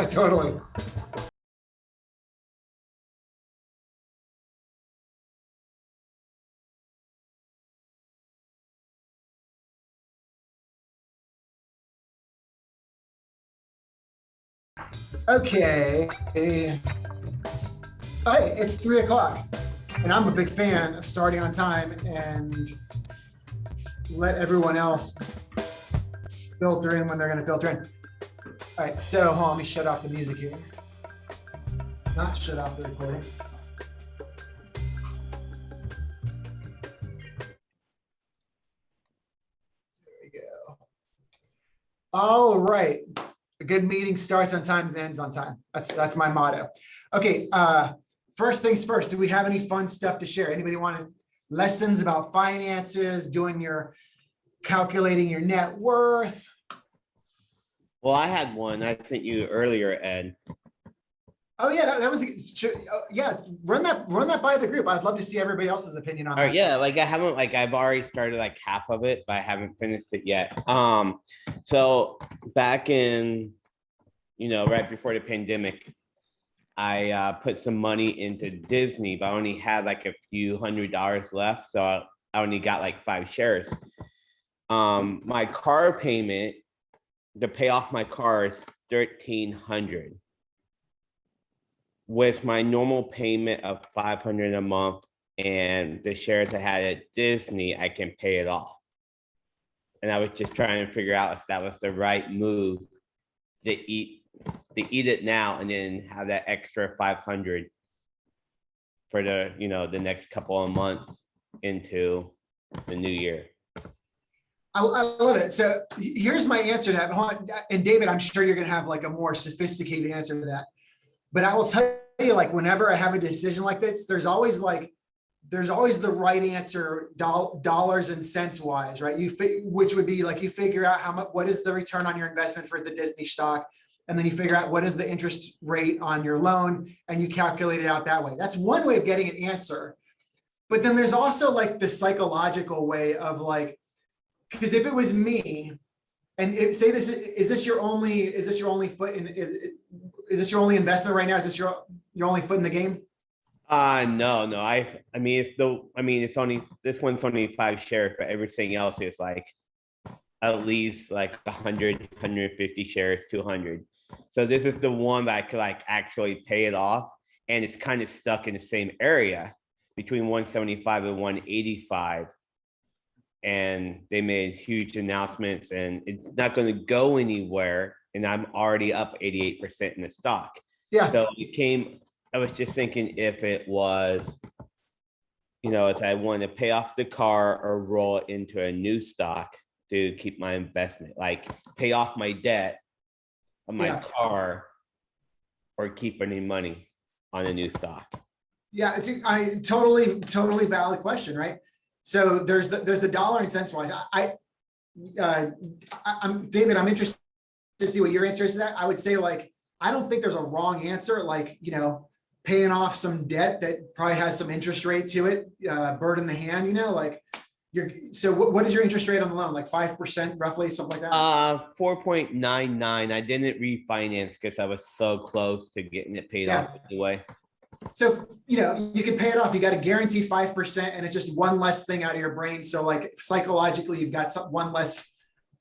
Totally. Okay. Hey, it's 3 o'clock, and I'm a big fan of starting on time and let everyone else filter in when they're going to filter in. All right, so hold on, let me shut off the music here. Not shut off the recording. There we go. All right. A good meeting starts on time and ends on time. That's my motto. Okay, first things first, do we have any fun stuff to share? Anybody want lessons about finances, calculating your net worth? Well, I had one I sent you earlier, Ed. Oh yeah, that was yeah. Run that by the group. I'd love to see everybody else's opinion on All that. right, yeah, like I haven't, like I've already started like half of it, but I haven't finished it yet. So back in, right before the pandemic, I put some money into Disney, but I only had like a few $100 left, so I only got like 5 shares. My car payment to pay off my car is $1,300. With my normal payment of $500 a month and the shares I had at Disney, I can pay it off. And I was just trying to figure out if that was the right move to eat it now and then have that extra 500 for the next couple of months into the new year. I love it. So here's my answer to that. And David, I'm sure you're going to have like a more sophisticated answer to that. But I will tell you, like, whenever I have a decision like this, there's always the right answer, dollars and cents wise, right? Which would be like, you figure out what is the return on your investment for the Disney stock, and then you figure out what is the interest rate on your loan, and you calculate it out that way. That's one way of getting an answer. But then there's also like the psychological way of like, because if it was me, and say this is this your only foot in, is this your only investment right now? Is this your only foot in the game? No. It's only, this one's only 5 shares, but everything else is like at least like 100, 150 shares, 200. So this is the one that I could like actually pay it off, and it's kind of stuck in the same area between 175 and 185. And they made huge announcements, and it's not going to go anywhere. And I'm already up 88% in the stock. Yeah. So I was just thinking if it was, if I wanted to pay off the car or roll it into a new stock to keep my investment, like pay off my debt on my car or keep any money on a new stock. Yeah, it's a totally valid question, right? So there's the dollar and cents wise. I'm David, I'm interested to see what your answer is to that. I would say, like, I don't think there's a wrong answer. Like, paying off some debt that probably has some interest rate to it, bird in the hand, like so what is your interest rate on the loan? Like 5% roughly, something like that? 4.99. I didn't refinance because I was so close to getting it paid off anyway. So, you can pay it off. You got a guaranteed 5%, and it's just one less thing out of your brain. So like psychologically, you've got one less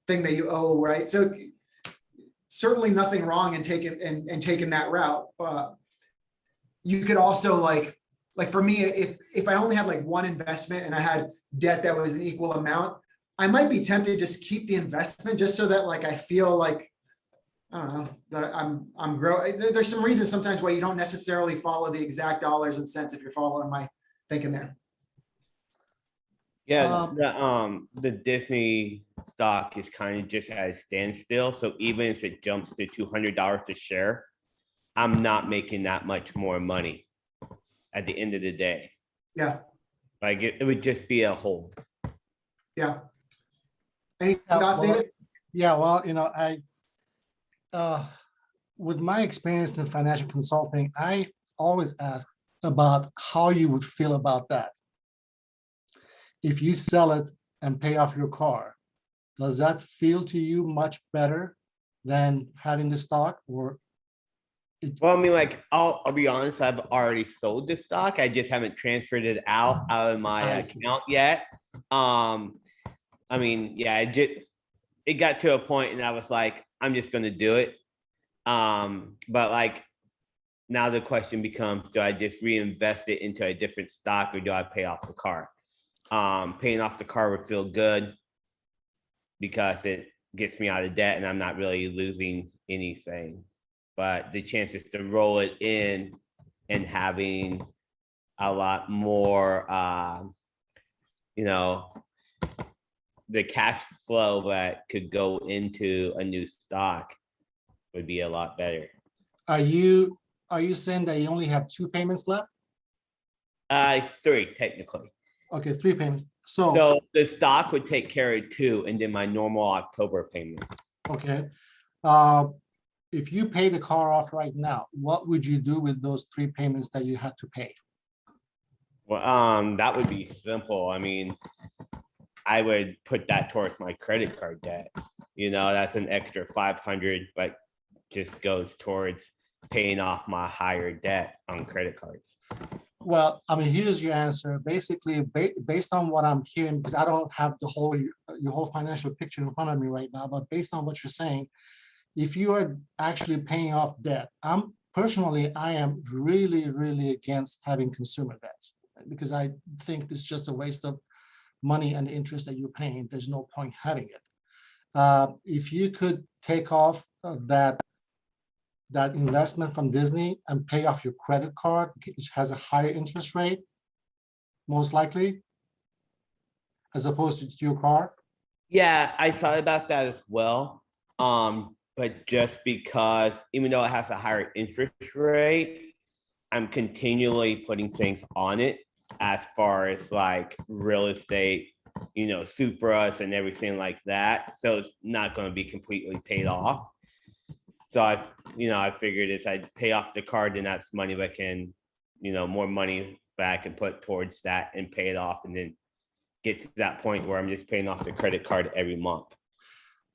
thing that you owe, right? So certainly nothing wrong in taking that route. You could also like for me, if I only had like one investment and I had debt that was an equal amount, I might be tempted to just keep the investment just so that like I feel like, I don't know, that I'm growing. There's some reasons sometimes why you don't necessarily follow the exact dollars and cents, if you're following my thinking there. Yeah, the Disney stock is kind of just at a standstill. So even if it jumps to $200 a share, I'm not making that much more money at the end of the day. Yeah. Like it would just be a hold. Yeah. Any thoughts, David? Yeah, well, with my experience in financial consulting, I always ask about how you would feel about that. If you sell it and pay off your car, does that feel to you much better than having the stock? Or Well, I mean, like, I'll be honest, I've already sold this stock. I just haven't transferred it out of my I see. account yet. I mean, yeah, it got to a point and I was like, I'm just gonna do it. But like, now the question becomes, do I just reinvest it into a different stock or do I pay off the car? Paying off the car would feel good because it gets me out of debt and I'm not really losing anything. But the chances to roll it in and having a lot more, you know, the cash flow that could go into a new stock would be a lot better. Are you saying that you only have 2 payments left? 3 technically. Okay, 3 payments. So, So the stock would take care of 2 and then my normal October payment. okay. If you pay the car off right now, what would you do with those 3 payments that you had to pay? Well, that would be simple. I mean, I would put that towards my credit card debt. You know, that's an extra 500, but just goes towards paying off my higher debt on credit cards. Well, I mean, here's your answer. Basically, based on what I'm hearing, because I don't have the your whole financial picture in front of me right now, but based on what you're saying, if you are actually paying off debt, I am really, really against having consumer debts because I think it's just a waste of money and the interest that you're paying. There's no point having it. If you could take off that investment from Disney and pay off your credit card, which has a higher interest rate, most likely, as opposed to your car. Yeah, I thought about that as well. But just because even though it has a higher interest rate, I'm continually putting things on it as far as like real estate, you know, Supras and everything like that. So it's not going to be completely paid off. So I figured if I pay off the card, then that's money that can, you know, more money that I can put towards that and pay it off and then get to that point where I'm just paying off the credit card every month.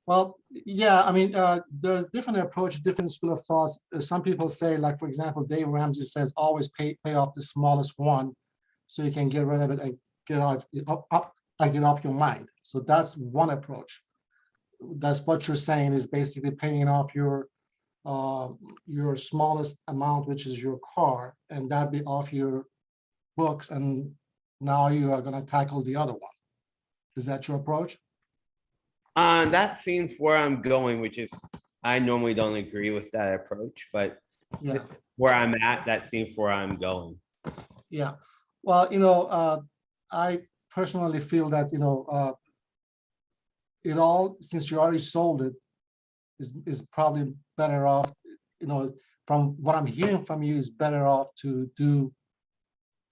Well, yeah, I mean, there's different approach, different school of thoughts. Some people say, like, for example, Dave Ramsey says, always pay off the smallest one so you can get rid of it and get off your mind. So that's one approach. That's what you're saying is basically paying off your smallest amount, which is your car, and that be off your books. And now you are going to tackle the other one. Is that your approach? That seems where I'm going, which is I normally don't agree with that approach, but Yeah. where I'm at, that seems where I'm going. Yeah. Well, you know, I personally feel that, you know, it all, since you already sold it, is probably better off, you know, from what I'm hearing from you, is better off to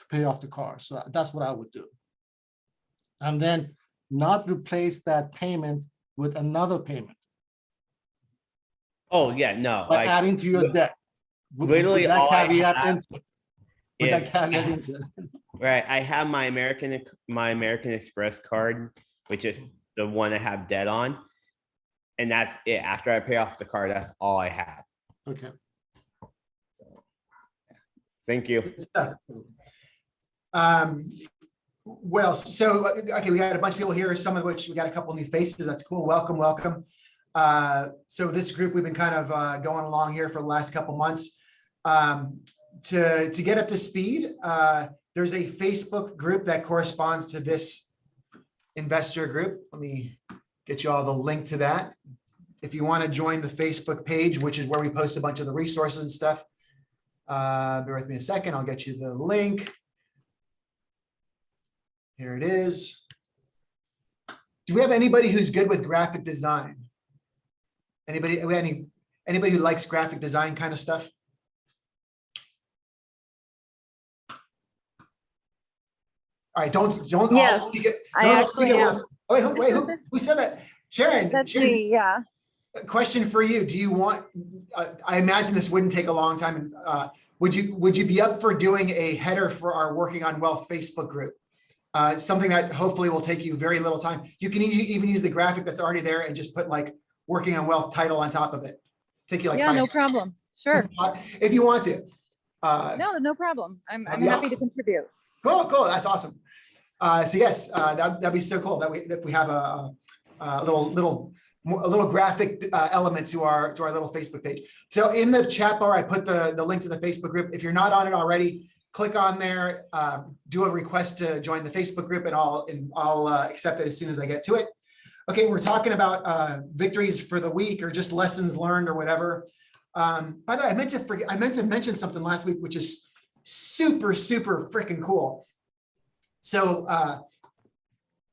pay off the car. So that's what I would do. And then not replace that payment with another payment Oh yeah, no, by like adding to your debt. literally that all I caveat have into it. With that caveat into it. right. I have my American Express card, which is the one I have debt on, and that's it. After I pay off the card, that's all I have. Okay. So, thank you. Good stuff. What else? So, okay, we had a bunch of people here, some of which we got a couple new faces. That's cool. Welcome, welcome. So this group, we've been kind of going along here for the last couple months. To get up to speed, there's a Facebook group that corresponds to this investor group. Let me get you all the link to that. If you want to join the Facebook page, which is where we post a bunch of the resources and stuff, bear with me a second. I'll get you the link. Here it is. Do we have anybody who's good with graphic design? Anybody who likes graphic design kind of stuff? All right, don't. Yes, I actually am. Wait, who said that? Sharon. That's Sharon, me, yeah. a question for you. Do you want, I imagine this wouldn't take a long time. Would you be up for doing a header for our Working on Wealth Facebook group? Something that hopefully will take you very little time. You can even use the graphic that's already there and just put like Working on Wealth title on top of it. Take you like Yeah, 5 no problem. Sure. if you want to. No problem. I'm That'd be happy to awesome. contribute. Cool. That's awesome. So yes, that'd be so cool that we have a little graphic element to our little Facebook page. So in the chat bar, I put the link to the Facebook group. If you're not on it already, click on there, do a request to join the Facebook group, and I'll accept it as soon as I get to it. Okay, we're talking about victories for the week or just lessons learned or whatever. By the way, I meant to mention something last week, which is super freaking cool. So,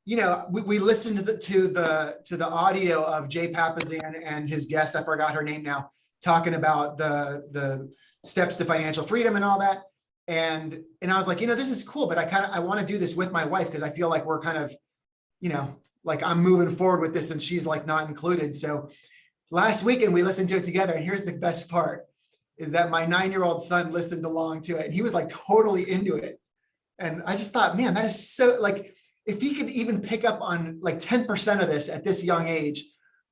we listened to the audio of Jay Papasan and his guest, I forgot her name now, talking about the steps to financial freedom and all that. And I was like, this is cool, but I want to do this with my wife because I feel like we're kind of, like I'm moving forward with this and she's like not included. So last weekend we listened to it together, and here's the best part is that my 9-year-old son listened along to it and he was like totally into it. And I just thought, man, that is so, like, if he could even pick up on like 10% of this at this young age,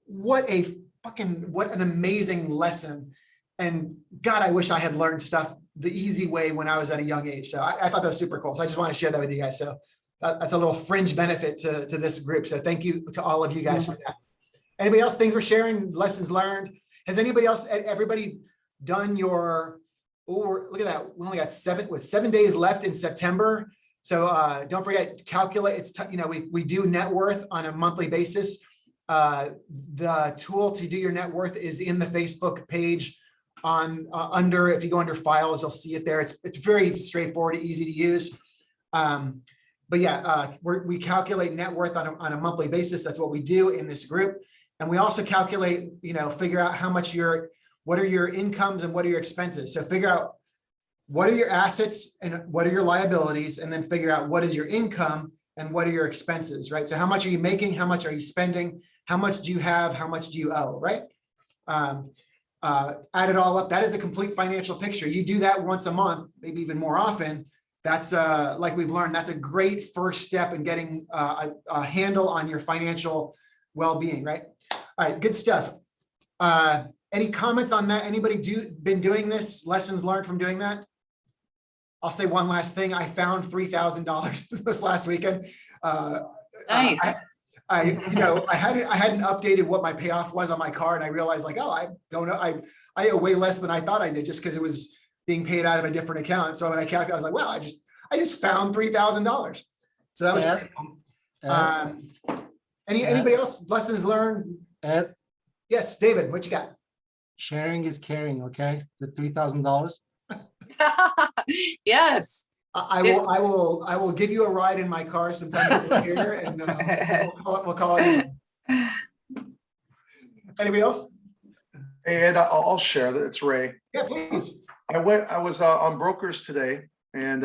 what an amazing lesson. And God, I wish I had learned stuff the easy way when I was at a young age. So I thought that was super cool. So I just want to share that with you guys. So that's a little fringe benefit to this group. So thank you to all of you guys for that. Anybody else, things we're sharing, lessons learned? Has everybody done your, look at that. We only got 7 days left in September. So don't forget, calculate. We do net worth on a monthly basis. The tool to do your net worth is in the Facebook page under, if you go under files, you'll see it there. It's very straightforward, easy to use. But yeah, we calculate net worth on a monthly basis. That's what we do in this group. And we also calculate, figure out how much what are your incomes and what are your expenses. So figure out what are your assets and what are your liabilities, and then figure out what is your income and what are your expenses, right? So how much are you making? How much are you spending? How much do you have? How much do you owe, right? Add it all up. That is a complete financial picture. You do that once a month, maybe even more often. That's like we've learned, that's a great first step in getting a handle on your financial well-being, right? All right, good stuff. Any comments on that? Anybody been doing this? Lessons learned from doing that? I'll say one last thing. I found $3,000 this last weekend. Nice. I hadn't updated what my payoff was on my car, and I realized like, oh, I don't know, I owe way less than I thought I did just because it was being paid out of a different account. So when I calculated, I was like, well, I just found $3,000. So that was pretty cool. Anybody else? Lessons learned? Ed, Yes, David, what you got? sharing is caring, okay? The $3,000. Yes. I will give you a ride in my car sometime here, and we'll call it. Anybody else? Hey, Ed, I'll share that. It's Ray. Yeah, please. I was on Brokers today, and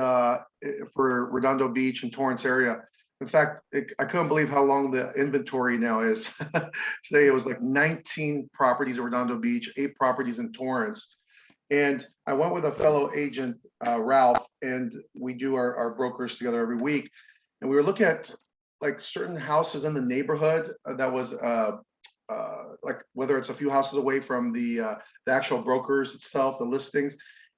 for Redondo Beach and Torrance area. In fact, I couldn't believe how long the inventory now is. Today it was like 19 properties at Redondo Beach, 8 properties in Torrance. And I went with a fellow agent, Ralph, and we do our brokers together every week. And we were looking at like certain houses in the neighborhood that was like whether it's a few houses away from the actual brokers itself, the listings.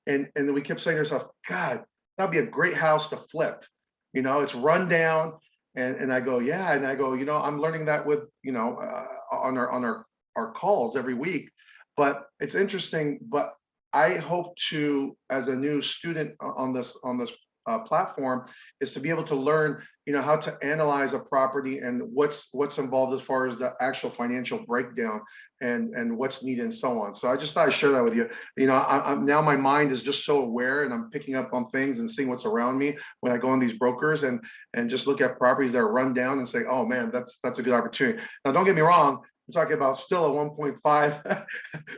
And then we kept saying to ourselves, God, that'd be a great house to flip. It's run down. And I go, yeah. And I go, I'm learning that with, on our calls every week. But it's interesting. But I hope to, as a new student on this platform, is to be able to learn, how to analyze a property and what's involved as far as the actual financial breakdown and what's needed and so on. So I just thought I'd share that with you. I'm now my mind is just so aware, and I'm picking up on things and seeing what's around me when I go on these brokers and just look at properties that are run down and say, oh man, that's a good opportunity. Now, don't get me wrong. I'm talking about still a $1.5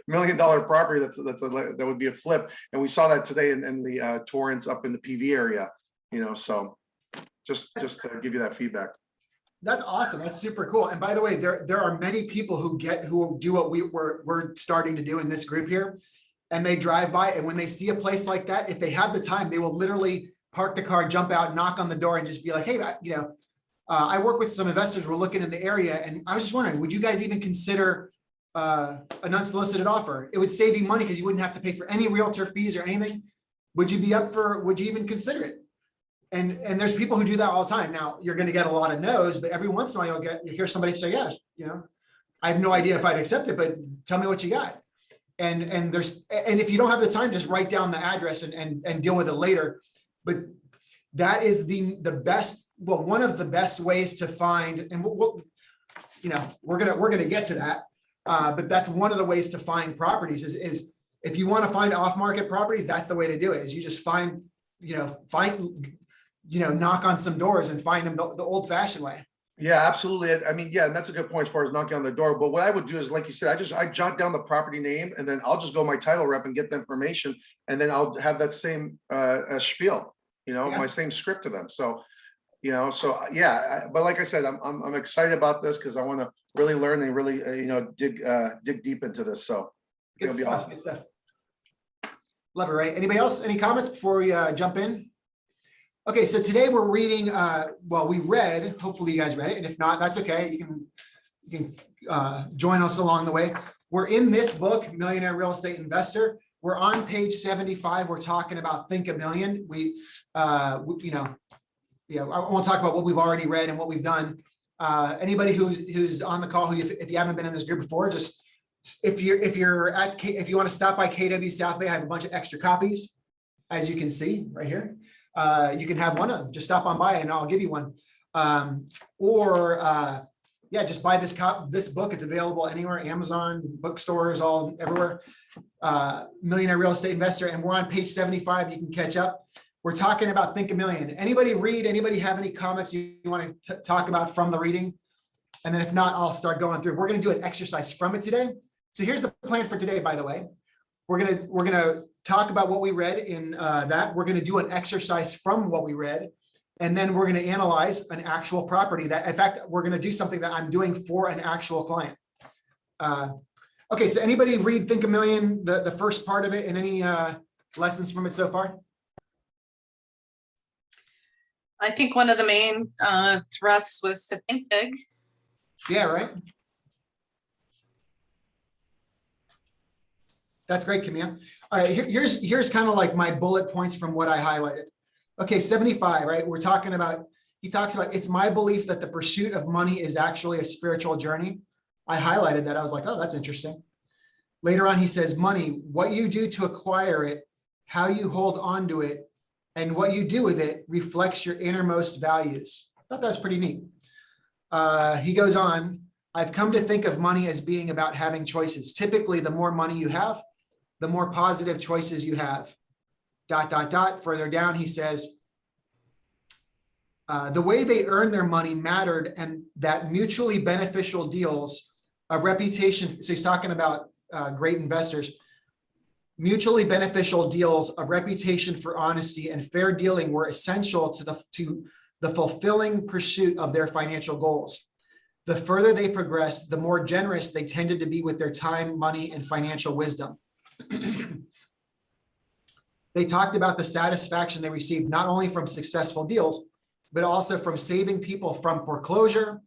million property that would be a flip, and we saw that today in the Torrance up in the PV area. So just to give you that feedback. That's awesome. That's super cool. And by the way, there are many people who do what we're starting to do in this group here, and they drive by, and when they see a place like that, if they have the time, they will literally park the car, jump out, knock on the door, and just be like, hey, I work with some investors. We're looking in the area, and I was just wondering, would you guys even consider an unsolicited offer. It would save you money because you wouldn't have to pay for any realtor fees or anything. Would you even consider it? And there's people who do that all the time. Now, you're going to get a lot of no's, but every once in a while you hear somebody say, yeah, I have no idea if I'd accept it, but tell me what you got. And if you don't have the time, just write down the address and deal with it later. But that is the best, well, one of the best ways to find, and we're gonna get to that. But that's one of the ways to find properties is if you want to find off-market properties, that's the way to do it, is you just knock on some doors and find them the old-fashioned way. Yeah, absolutely. I mean, yeah, and that's a good point as far as knocking on the door. But what I would do is, like you said, I jot down the property name, and then I'll just go my title rep and get the information, and then I'll have that same spiel, my same script to them. So, yeah. But like I said, I'm excited about this because I want to really learn and really dig deep into this. So it'll be awesome. Good stuff. Love it, right? Anybody else? Any comments before we jump in? Okay, so today we're reading, we read, hopefully you guys read it, and if not, that's okay. You can join us along the way. We're in this book, Millionaire Real Estate Investor. We're on page 75. We're talking about Think a Million. I won't talk about what we've already read and what we've done. Anybody who's on the call, if you haven't been in this group before, just if you want to stop by KW South Bay, I have a bunch of extra copies, as you can see right here. You can have one of them. Just stop on by and I'll give you one. Just buy this book. It's available anywhere, Amazon, bookstores, all everywhere. Millionaire Real Estate Investor, and we're on page 75. You can catch up. We're talking about Think a Million. Anybody read? Anybody have any comments you want to talk about from the reading? And then if not, I'll start going through. We're going to do an exercise from it today. So here's the plan for today, by the way. We're gonna talk about what we read in that. We're gonna do an exercise from what we read, and then we're gonna analyze an actual property that, in fact, we're gonna do something that I'm doing for an actual client. Okay, so anybody read Think a Million, the first part of it, and any lessons from it so far? I think one of the main thrusts was to think big. Yeah, right. That's great, Camille. All right, here's kind of like my bullet points from what I highlighted. Okay, 75, right? He talks about, it's my belief that the pursuit of money is actually a spiritual journey. I highlighted that. I was like, oh, that's interesting. Later on, he says, money, what you do to acquire it, how you hold on to it, and what you do with it reflects your innermost values. I thought that's pretty neat. He goes on, I've come to think of money as being about having choices. Typically, the more money you have, the more positive choices you have. ... Further down, he says, the way they earn their money mattered, and that mutually beneficial deals, a reputation. So he's talking about great investors. Mutually beneficial deals, a reputation for honesty and fair dealing were essential to the fulfilling pursuit of their financial goals. The further they progressed, the more generous they tended to be with their time, money, and financial wisdom. They talked about the satisfaction they received not only from successful deals, but also from saving people from foreclosure,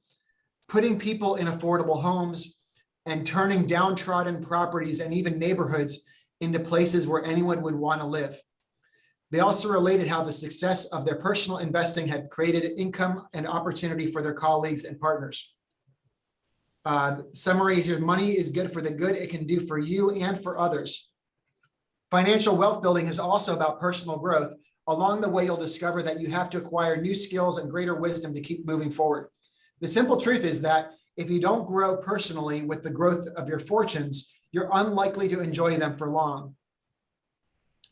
putting people in affordable homes, and turning downtrodden properties and even neighborhoods into places where anyone would want to live. They also related how the success of their personal investing had created income and opportunity for their colleagues and partners. Summary here, money is good for the good it can do for you and for others. Financial wealth building is also about personal growth. Along the way, you'll discover that you have to acquire new skills and greater wisdom to keep moving forward. The simple truth is that if you don't grow personally with the growth of your fortunes, you're unlikely to enjoy them for long.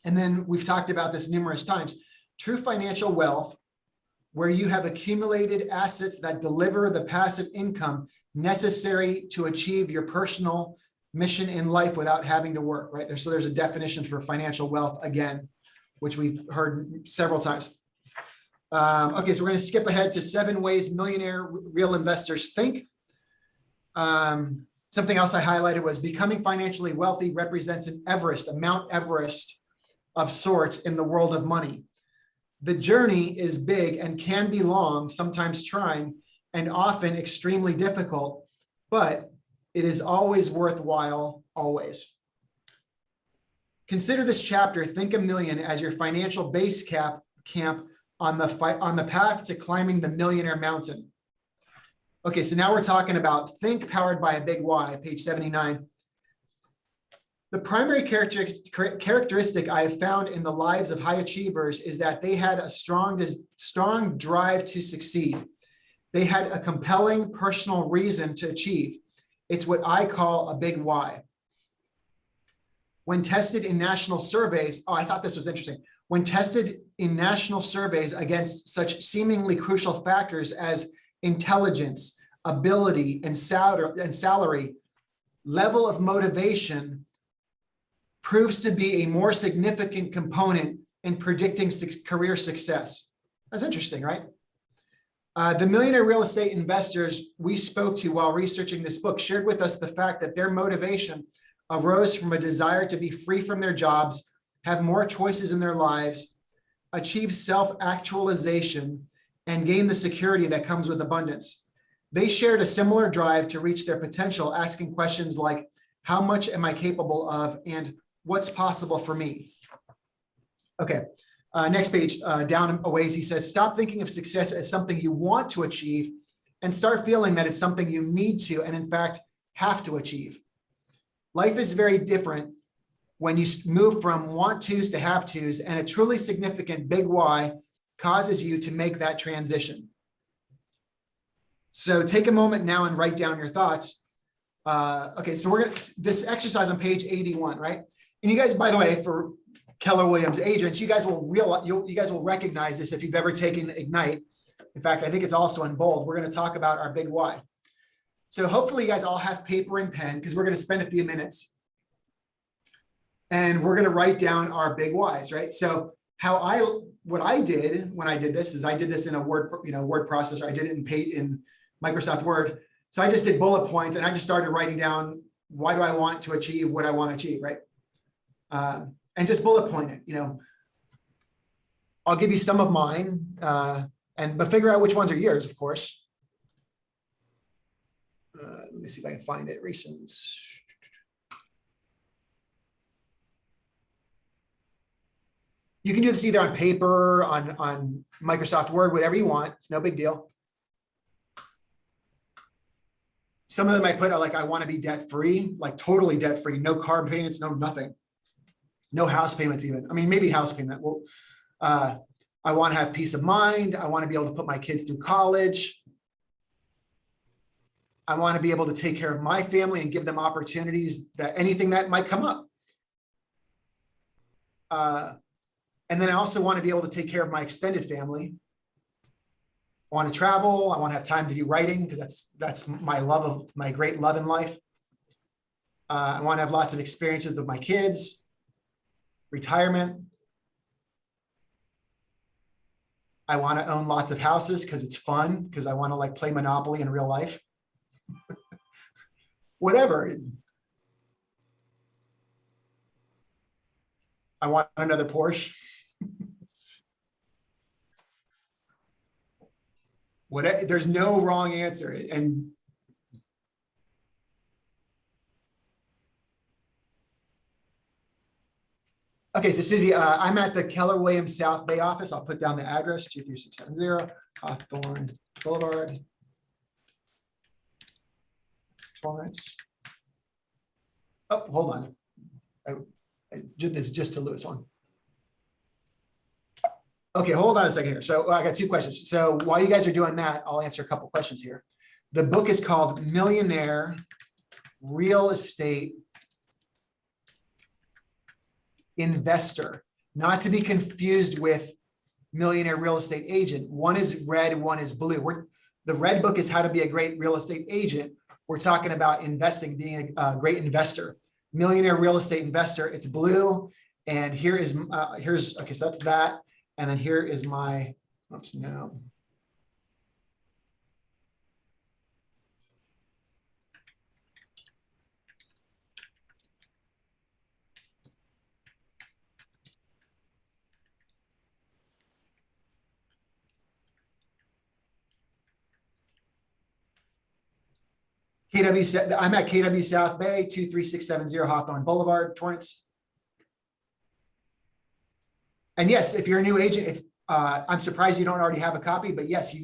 And then we've talked about this numerous times. True financial wealth, where you have accumulated assets that deliver the passive income necessary to achieve your personal mission in life without having to work, right? So there's a definition for financial wealth again, which we've heard several times. Okay, so we're going to skip ahead to 7 ways millionaire real investors think. Something else I highlighted was becoming financially wealthy represents an Everest, a Mount Everest of sorts in the world of money. The journey is big and can be long, sometimes trying, and often extremely difficult, but It is always worthwhile, always. Consider this chapter, Think a Million, as your financial base camp on the path to climbing the millionaire mountain. Okay, so now we're talking about Think powered by a big why, page 79. The primary characteristic I have found in the lives of high achievers is that they had a strong drive to succeed. They had a compelling personal reason to achieve. It's what I call a big why. When tested in national surveys, I thought this was interesting. When tested in national surveys against such seemingly crucial factors as intelligence, ability, and salary, level of motivation proves to be a more significant component in predicting career success. That's interesting, right? The millionaire real estate investors we spoke to while researching this book shared with us the fact that their motivation arose from a desire to be free from their jobs, have more choices in their lives, achieve self-actualization, and gain the security that comes with abundance. They shared a similar drive to reach their potential, asking questions like, how much am I capable of, and what's possible for me? Okay, next page, down a ways, he says, stop thinking of success as something you want to achieve and start feeling that it's something you need to, and in fact, have to achieve. Life is very different when you move from want tos to have tos, and a truly significant big why causes you to make that transition. So take a moment now and write down your thoughts. Okay, so we're gonna, this exercise on page 81, right? And you guys, by the way, for Keller Williams agents, you guys will recognize this if you've ever taken Ignite. In fact, I think it's also in bold. We're going to talk about our big why. So hopefully you guys all have paper and pen because we're going to spend a few minutes and we're going to write down our big whys, right? So what I did when I did this is I did this in a word processor. I did it in Microsoft Word. So I just did bullet points and I just started writing down, why do I want to achieve what I want to achieve, right? And just bullet point it, I'll give you some of mine, but figure out which ones are yours, of course. Let me see if I can find it. Reasons. You can do this either on paper, on Microsoft Word, whatever you want. It's no big deal. Some of them I put are like, I want to be debt-free, like totally debt-free, no car payments, no nothing. No house payments even. I mean, maybe house payment. Well, I want to have peace of mind. I want to be able to put my kids through college. I want to be able to take care of my family and give them opportunities that anything that might come up. And then I also want to be able to take care of my extended family. I want to travel. I want to have time to do writing because that's my great love in life. I want to have lots of experiences with my kids. Retirement. I want to own lots of houses because it's fun, because I want to like play Monopoly in real life. Whatever. I want another Porsche. There's no wrong answer. And okay, so Susie, I'm at the Keller Williams South Bay office. I'll put down the address, 23670 Hawthorne Boulevard. Torrance. Oh, hold on. I did this just to Lewis one. Okay, hold on a second here. So I got two questions. So while you guys are doing that, I'll answer a couple questions here. The book is called Millionaire Real Estate Investor, not to be confused with Millionaire Real Estate Agent. One is red, one is blue. The red book is How to Be a Great Real Estate Agent. We're talking about investing, being a great investor. Millionaire Real Estate Investor, it's blue. And okay, so that's that. And then here is my, oops, no. I'm at KW South Bay, 23670 Hawthorne Boulevard, Torrance. And yes, if you're a new agent, if I'm surprised you don't already have a copy, but yes,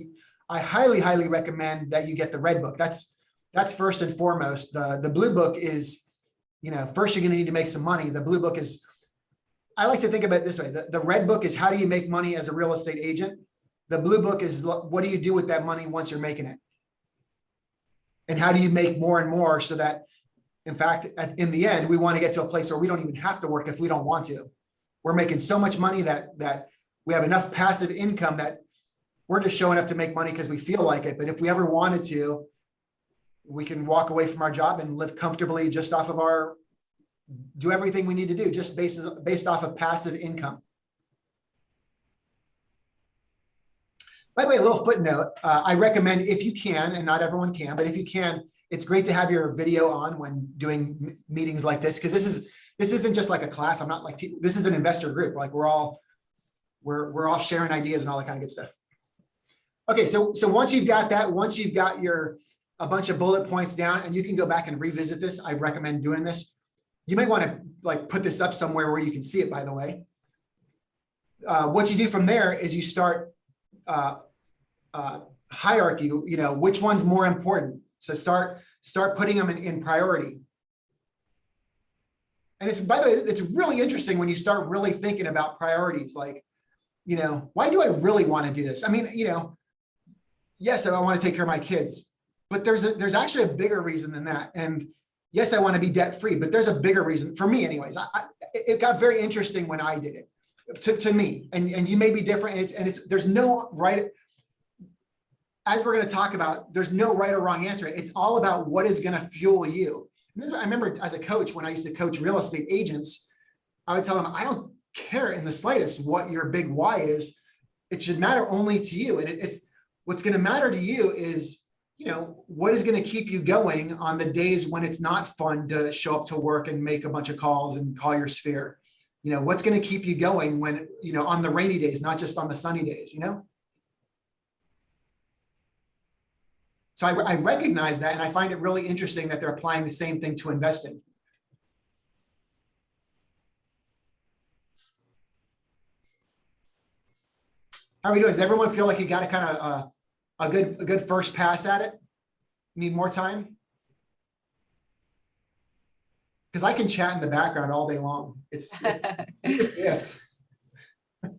I highly, highly recommend that you get the red book. That's first and foremost. The blue book is, first you're gonna need to make some money. The blue book is, I like to think about it this way. The red book is how do you make money as a real estate agent? The blue book is what do you do with that money once you're making it? And how do you make more and more so that, in fact, in the end, we want to get to a place where we don't even have to work if we don't want to. We're making so much money that we have enough passive income that we're just showing up to make money because we feel like it. But if we ever wanted to, we can walk away from our job and live comfortably just off of do everything we need to do just based off of passive income. By the way, a little footnote, I recommend if you can, and not everyone can, but if you can, it's great to have your video on when doing meetings like this, because this isn't just like a class. I'm not like, this is an investor group. Like we're all sharing ideas and all that kind of good stuff. Okay, so once you've got that, once you've got a bunch of bullet points down, and you can go back and revisit this, I recommend doing this. You might want to like put this up somewhere where you can see it, by the way. What you do from there is you start hierarchy, which one's more important. So start putting them in priority. And it's, by the way, it's really interesting when you start really thinking about priorities, like, why do I really want to do this? I mean, yes, I want to take care of my kids, but there's actually a bigger reason than that. And yes, I want to be debt free, but there's a bigger reason for me anyways. It got very interesting when I did it to me, and you may be different. There's no right, as we're going to talk about, there's no right or wrong answer. It's all about what is going to fuel you. I remember as a coach, when I used to coach real estate agents, I would tell them, I don't care in the slightest what your big why is. It should matter only to you. And it's what's going to matter to you is, what is going to keep you going on the days when it's not fun to show up to work and make a bunch of calls and call your sphere. What's going to keep you going when, on the rainy days, not just on the sunny days, So I recognize that, and I find it really interesting that they're applying the same thing to investing. How are we doing? Does everyone feel like you got a kind of a good first pass at it? Need more time? Because I can chat in the background all day long. It's a gift. I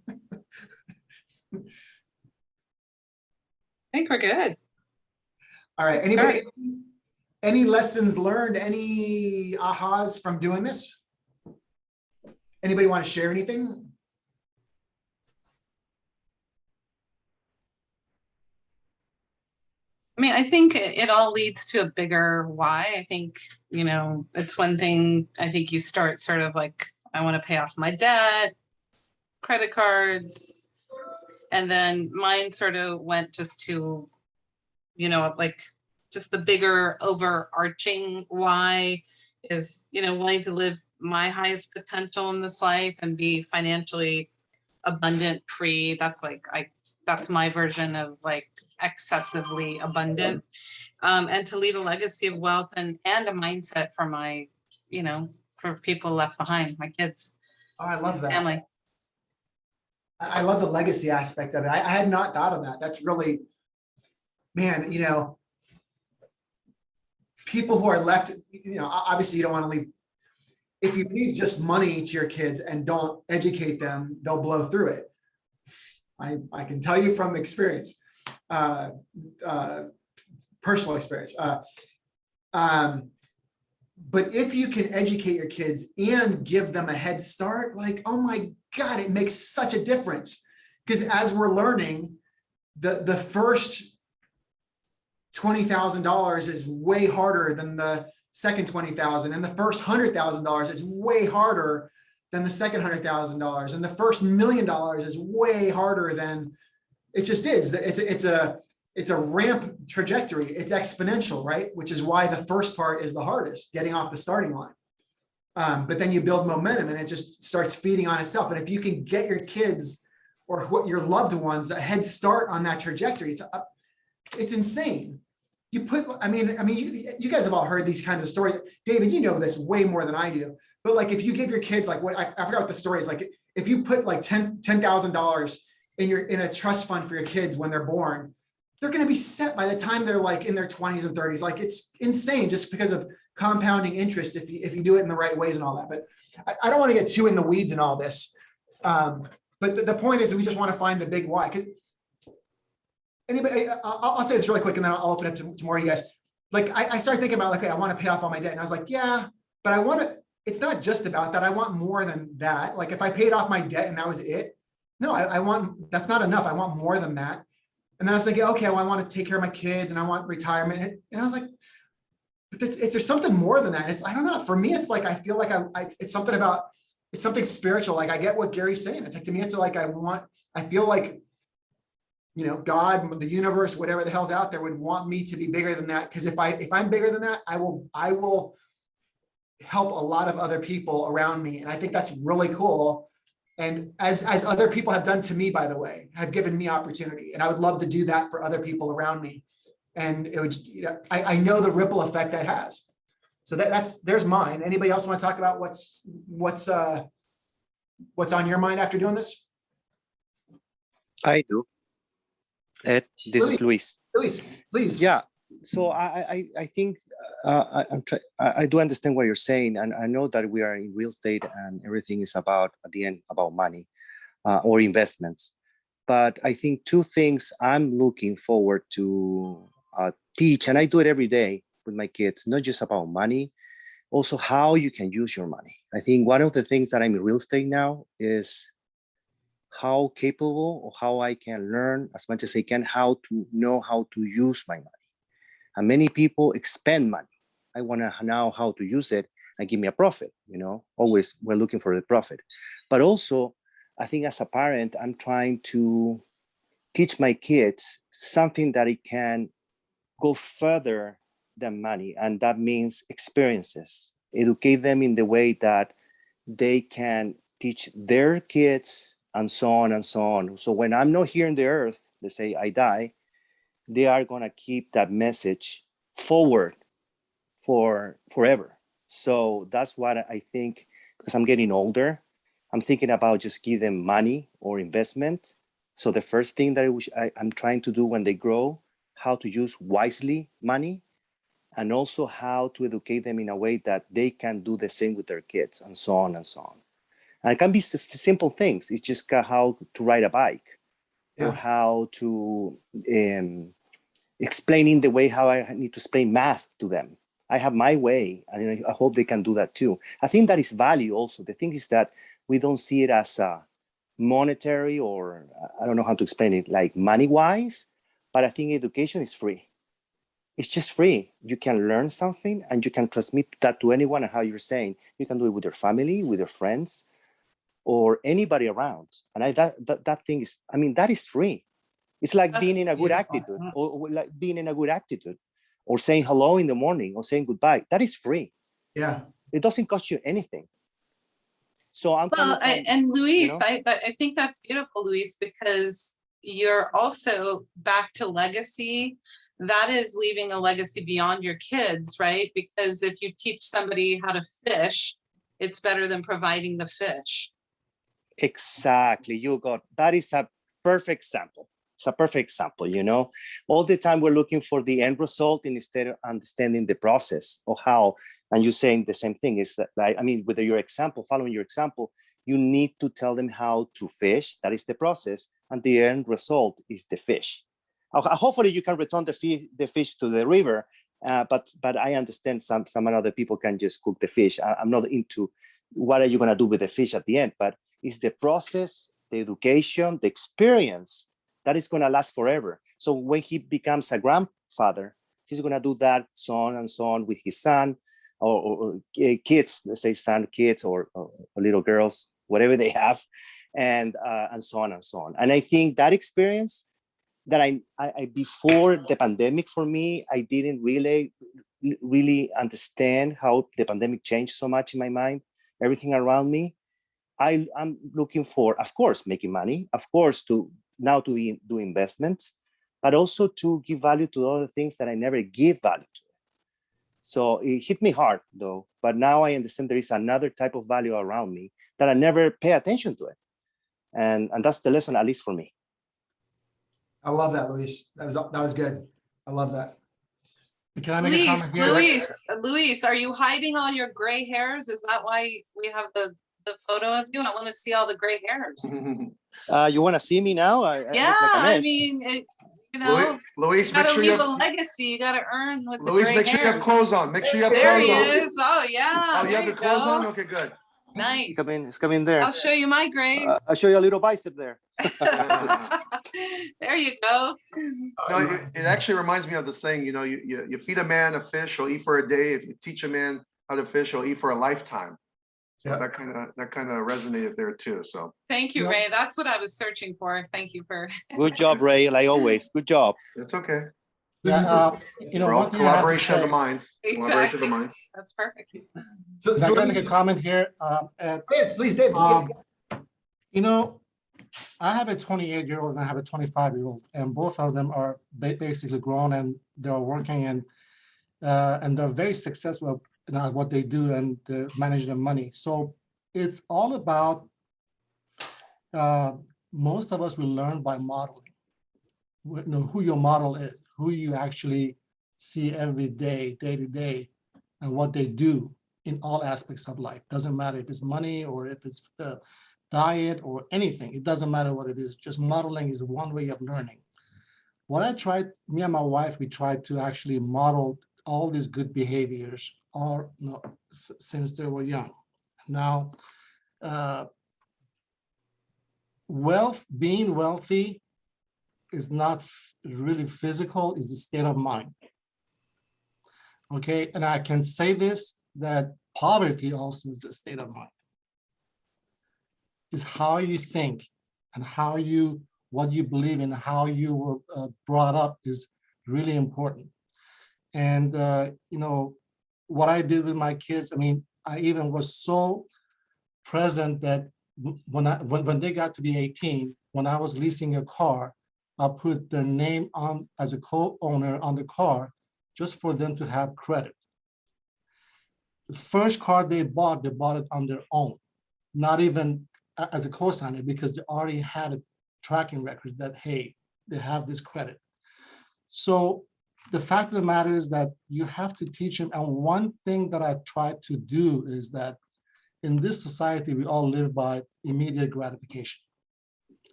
think we're good. All right. Anybody? All right. Any lessons learned? Any ahas from doing this? Anybody want to share anything? I mean, I think it all leads to a bigger why. I think, it's one thing. I think you start sort of like, I want to pay off my debt, credit cards. And then mine sort of went just to, like just the bigger overarching why is, wanting to live my highest potential in this life and be financially abundant, free. That's my version of like excessively abundant, and to leave a legacy of wealth and a mindset for my, for people left behind, my kids. Oh, I love that. Family. I love the legacy aspect of it. I had not thought of that. That's really, man, people who are left, obviously you don't want to leave. If you leave just money to your kids and don't educate them, they'll blow through it. I can tell you from experience, personal experience. But if you can educate your kids and give them a head start, like, oh my God, it makes such a difference. Because as we're learning, the first $20,000 is way harder than the second $20,000, and the first $100,000 is way harder than the second $100,000, and the first $1 million is way harder than it just is. It's a ramp trajectory. It's exponential, right? Which is why the first part is the hardest, getting off the starting line. But then you build momentum, and it just starts feeding on itself. And if you can get your kids or your loved ones a head start on that trajectory, it's insane. you put, you guys have all heard these kinds of stories. David, you know this way more than I do. But like, if you give your kids like what I forgot what the story is, like if you put like $10,000 in a trust fund for your kids when they're born, they're going to be set by the time they're like in their 20s and 30s. Like it's insane just because of compounding interest if you do it in the right ways and all that. But I don't want to get too in the weeds and all this. But the point is we just want to find the big why. Anybody, I'll say this really quick and then I'll open it to more of you guys. Like I started thinking about like, okay, I want to pay off all my debt. And I was like, yeah, but I want to, it's not just about that. I want more than that. Like if I paid off my debt and that was it, no, I want, that's not enough. I want more than that. And then I was thinking, okay, well, I want to take care of my kids and I want retirement. And I was like, but there's something more than that. It's, I don't know. For me, it's like, I feel like it's something about, it's something spiritual. Like I get what Gary's saying. It's like, to me, it's like, I feel like, you know, God, the universe, whatever the hell's out there would want me to be bigger than that. Cause if I'm bigger than that, I will help a lot of other people around me. And I think that's really cool. And as other people have done to me, by the way, have given me opportunity. And I would love to do that for other people around me. And it would, you know, I know the ripple effect that has. So there's mine. Anybody else want to talk about what's on your mind after doing this? I do. Ed, this is Luis. Luis, please. Yeah. So I think I do understand what you're saying, and I know that we are in real estate and everything is about at the end about money or investments. But I think two things I'm looking forward to teach, and I do it every day with my kids, not just about money, also how you can use your money. I think one of the things that I'm in real estate now is how capable or how I can learn as much as I can how to know how to use my money. And many people expend money. I want to know how to use it and give me a profit, you know, always we're looking for the profit. But also, I think as a parent, I'm trying to teach my kids something that it can go further than money. And that means experiences, educate them in the way that they can teach their kids and so on and so on. So when I'm not here on the earth, let's say I die, they are going to keep that message forward for forever. So that's what I think, because I'm getting older, I'm thinking about just give them money or investment. So the first thing that I'm trying to do when they grow, how to use wisely money, and also how to educate them in a way that they can do the same with their kids and so on and so on. And it can be simple things. It's just how to ride a bike. Yeah. Or how to explaining the way how I need to explain math to them. I have my way, and I hope they can do that too. I think that is value also. The thing is that we don't see it as a monetary, or I don't know how to explain it, like money-wise, but I think education is free. It's just free. You can learn something and you can transmit that to anyone. And how you're saying, you can do it with your family, with your friends, or anybody around. And that thing is, I mean, that is free. It's like being in a good attitude, or like being in a good attitude, or saying hello in the morning, or saying goodbye. That is free. Yeah. It doesn't cost you anything. So I'm and Luis, you know? I think that's beautiful, Luis, because you're also back to legacy. That is leaving a legacy beyond your kids, right? Because if you teach somebody how to fish, it's better than providing the fish. Exactly. That is a perfect example. It's a perfect example, you know. All the time we're looking for the end result instead of understanding the process of how, and you're saying the same thing, is that, like, I mean, with your example, following your example, you need to tell them how to fish. That is the process. And the end result is the fish. Hopefully you can return the fish to the river, but I understand some other people can just cook the fish. I'm not into what are you going to do with the fish at the end, but it's the process, the education, the experience that is going to last forever. So when he becomes a grandfather, he's going to do that so on and so on with his son or kids, let's say son, kids or little girls, whatever they have, and so on and so on. And I think that experience that I before the pandemic, for me, I didn't really understand how the pandemic changed so much in my mind, everything around me. I'm looking for, of course, making money, of course, to do investments, but also to give value to other things that I never give value to. So it hit me hard though, but now I understand there is another type of value around me that I never pay attention to it. And that's the lesson, at least for me. I love that, Luis. That was good. I love that. Can I make a comment here? Luis, are you hiding all your gray hairs? Is that why we have the photo of you? I want to see all the gray hairs. You want to see me now? I look Yeah, like a I mess. mean, you know, Luis, you make gotta sure you leave a have, legacy. You gotta earn with the Luis, gray make sure you have hairs. clothes on. Make sure you have There he clothes on. is. Oh yeah. Oh, you there have the clothes go. on? Okay, good. Nice. It's coming there. I'll show you my grays. I'll show you a little bicep there. There you go. No, it actually reminds me of the saying, you know, you feed a man a fish, he'll eat for a day. If you teach a man how to fish, he'll eat for a lifetime. So Yeah. that kind of resonated there too. So Thank you, Yeah. Ray. That's what I was searching for. Thank you for. Good job, Ray. Like always. Good job. it's okay. This is- Yeah, you know, We're all one thing I have to collaboration of the say, minds. Collaboration of the Exactly. minds. That's perfect. So can I let make me, a comment here? Ed? yes, please, David. You know, I have a 28-year-old and I have a 25-year-old, and both of them are basically grown and they're working and they're very successful at what they do and manage their money. So it's all about most of us will learn by modeling. You know, who your model is, who you actually see every day, day to day, and what they do in all aspects of life. Doesn't matter if it's money or if it's diet or anything. It doesn't matter what it is. Just modeling is one way of learning. What I tried, me and my wife, we tried to actually model all these good behaviors since they were young. Now, being wealthy is not really physical, is a state of mind. Okay, and I can say this, that poverty also is a state of mind. Is how you think and what you believe in, how you were brought up is really important. And you know, what I did with my kids, I mean, I even was so present that when they got to be 18, when I was leasing a car, I put their name on as a co-owner on the car just for them to have credit. The first car they bought it on their own, not even as a co-signer, because they already had a tracking record that, hey, they have this credit. So the fact of the matter is that you have to teach them. And one thing that I try to do is that in this society, we all live by immediate gratification.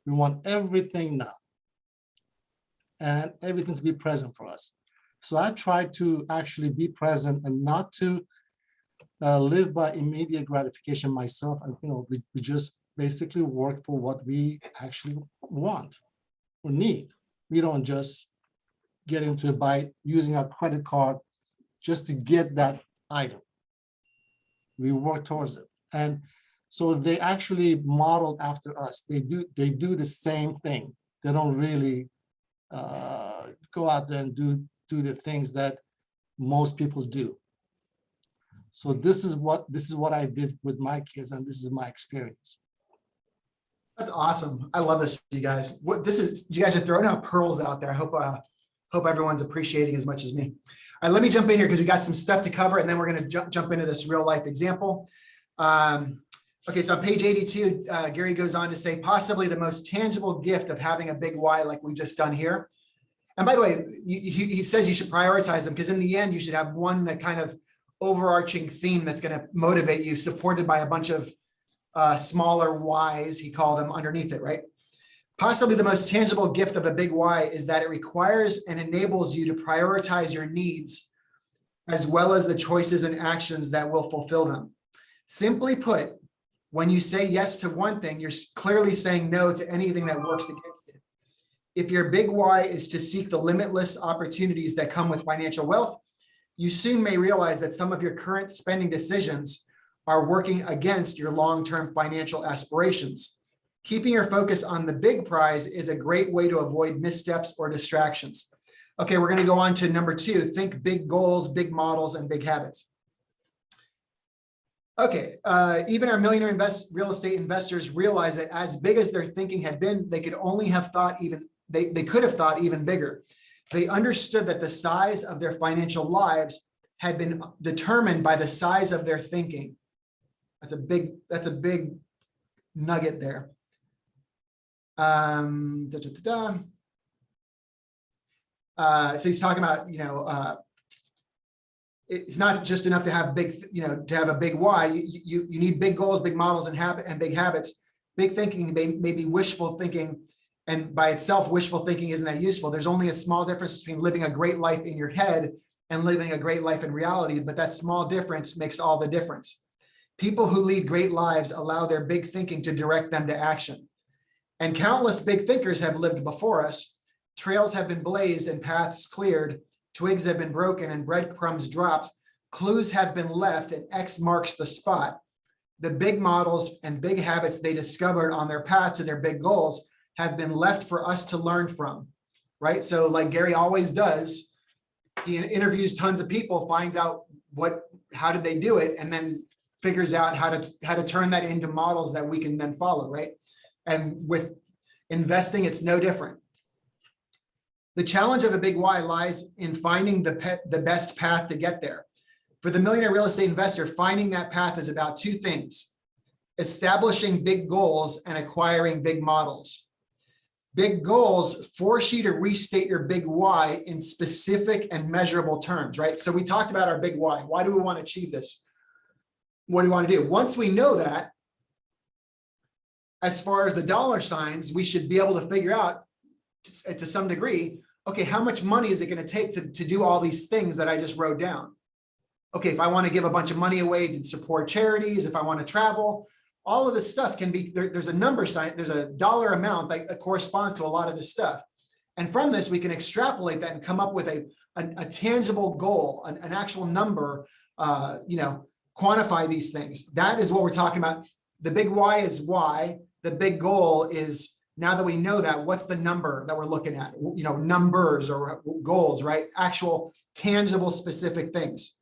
We want everything now and everything to be present for us. So I try to actually be present and not to live by immediate gratification myself. And you know, we just basically work for what we actually want or need. We don't just get into it by using our credit card just to get that item. We work towards it. And so they actually modeled after us. They do the same thing. They don't really go out there and do the things that most people do. So this is what I did with my kids, and this is my experience. That's awesome. I love this, you guys. You guys are throwing out pearls out there. I hope everyone's appreciating as much as me. All right, let me jump in here because we got some stuff to cover, and then we're going to jump into this real life example. Okay, so on page 82, Gary goes on to say possibly the most tangible gift of having a big why, like we just done here. And by the way, he says you should prioritize them because in the end, you should have one that kind of overarching theme that's going to motivate you, supported by a bunch of smaller whys, he called them, underneath it, right? Possibly the most tangible gift of a big why is that it requires and enables you to prioritize your needs as well as the choices and actions that will fulfill them. Simply put, when you say yes to one thing, you're clearly saying no to anything that works against it. If your big why is to seek the limitless opportunities that come with financial wealth, you soon may realize that some of your current spending decisions are working against your long-term financial aspirations. Keeping your focus on the big prize is a great way to avoid missteps or distractions. Okay, we're going to go on to number 2, think big goals, big models, and big habits. Okay, even our millionaire real estate investors realize that as big as their thinking had been, they could only have thought even they could have thought even bigger. They understood that the size of their financial lives had been determined by the size of their thinking. That's a big nugget there. So he's talking about, it's not just enough to have to have a big why. You need big goals, big models, and big habits. Big thinking may be wishful thinking, and by itself, wishful thinking isn't that useful. There's only a small difference between living a great life in your head and living a great life in reality, but that small difference makes all the difference. People who lead great lives allow their big thinking to direct them to action. And countless big thinkers have lived before us. Trails have been blazed and paths cleared. Twigs have been broken and breadcrumbs dropped. Clues have been left and X marks the spot. The big models and big habits they discovered on their path to their big goals have been left for us to learn from, right? So like Gary always does, he interviews tons of people, finds out how did they do it, and then figures out how to turn that into models that we can then follow, right? And with investing, it's no different. The challenge of a big why lies in finding the best path to get there. For the millionaire real estate investor, finding that path is about two things: establishing big goals and acquiring big models. Big goals force you to restate your big why in specific and measurable terms, right? So we talked about our big why. Why do we want to achieve this? What do we want to do? Once we know that, as far as the dollar signs, we should be able to figure out to some degree, okay, how much money is it going to take to do all these things that I just wrote down? Okay, if I want to give a bunch of money away to support charities, if I want to travel, all of this stuff can be, there's a number sign, there's a dollar amount that corresponds to a lot of this stuff. And from this, we can extrapolate that and come up with a tangible goal, an actual number, quantify these things. That is what we're talking about. The big why is why. The big goal is, now that we know that, what's the number that we're looking at? Numbers or goals, right? Actual tangible, specific things.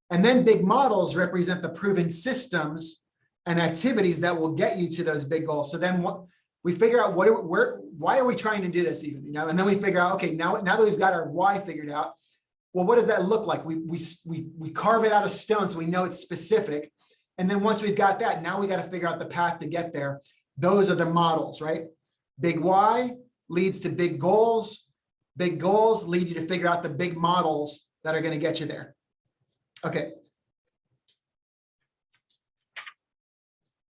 And then big models represent the proven systems and activities that will get you to those big goals. So then we figure out why are we trying to do this even, and then we figure out, okay, now that we've got our why figured out, well, what does that look like? We carve it out of stone so we know it's specific. And then once we've got that, now we got to figure out the path to get there. Those are the models, right? Big why leads to big goals. Big goals lead you to figure out the big models that are going to get you there. Okay.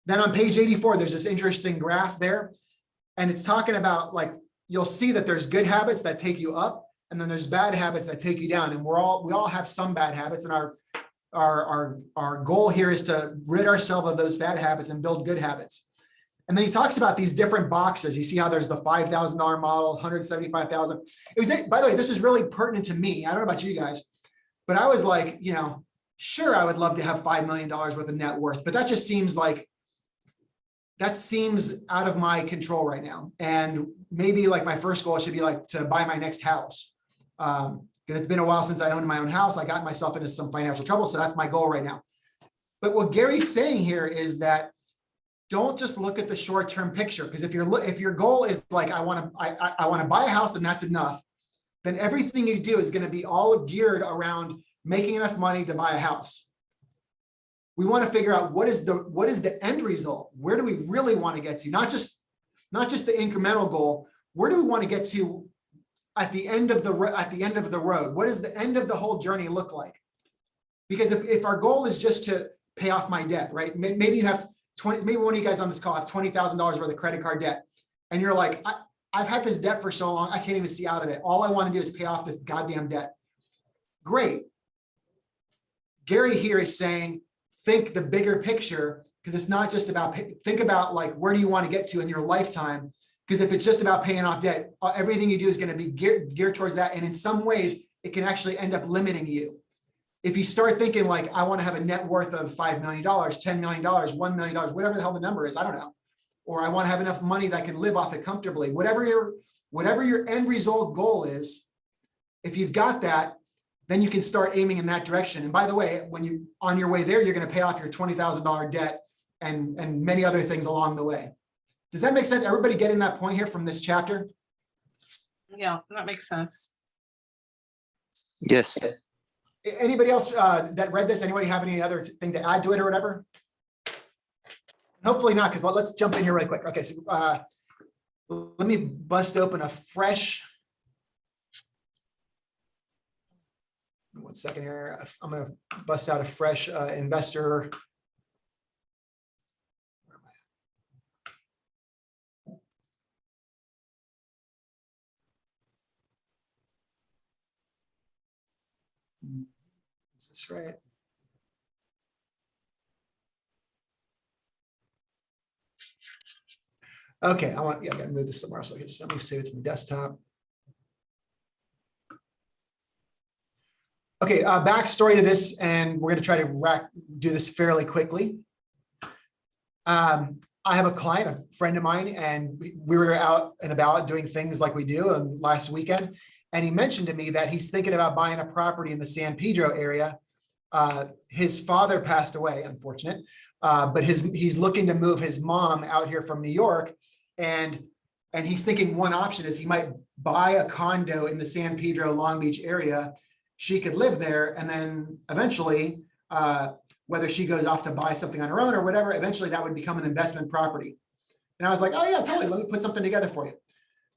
Then on page 84, there's this interesting graph there. And it's talking about, like, you'll see that there's good habits that take you up, and then there's bad habits that take you down. And we all have some bad habits, and our goal here is to rid ourselves of those bad habits and build good habits. And then he talks about these different boxes. You see how there's the $5,000 model, $175,000. By the way, this is really pertinent to me. I don't know about you guys, but I was like, sure, I would love to have $5 million worth of net worth, but that just seems out of my control right now. And maybe like my first goal should be like to buy my next house. Because it's been a while since I owned my own house. I got myself into some financial trouble. So that's my goal right now. But what Gary's saying here is that don't just look at the short-term picture. Because if your goal is like, I want to buy a house and that's enough, then everything you do is going to be all geared around making enough money to buy a house. We want to figure out what is the end result? Where do we really want to get to? Not just the incremental goal. Where do we want to get to at the end of the road? What does the end of the whole journey look like? Because if our goal is just to pay off my debt, right? Maybe you have maybe one of you guys on this call have $20,000 worth of credit card debt, and you're like, I've had this debt for so long, I can't even see out of it. All I want to do is pay off this goddamn debt. Great. Gary here is saying, think the bigger picture, because it's not just about, think about like, where do you want to get to in your lifetime? Because if it's just about paying off debt, everything you do is going to be geared towards that. And in some ways, it can actually end up limiting you. If you start thinking like, I want to have a net worth of $5 million, $10 million, $1 million, whatever the hell the number is, I don't know. Or I want to have enough money that I can live off it comfortably. Whatever your end result goal is, if you've got that, then you can start aiming in that direction. And by the way, when you're on your way there, you're going to pay off your $20,000 debt and many other things along the way. Does that make sense? Everybody getting that point here from this chapter? Yeah, that makes sense. Yes. Anybody else that read this, anybody have any other thing to add to it or whatever? Hopefully not, because let's jump in here really quick. Okay, so let me bust open a fresh. One second here. I'm going to bust out a fresh investor. Where am I? Is this right? Okay, I gotta move this somewhere else. Okay, so let me save it to my desktop. Okay, backstory to this, and we're gonna try to do this fairly quickly. I have a client, a friend of mine, and we were out and about doing things like we do last weekend. And he mentioned to me that he's thinking about buying a property in the San Pedro area. His father passed away, unfortunate, but he's looking to move his mom out here from New York. And he's thinking one option is he might buy a condo in the San Pedro, Long Beach area. She could live there, and then eventually, whether she goes off to buy something on her own or whatever, eventually that would become an investment property. And I was like, oh yeah, totally. Let me put something together for you.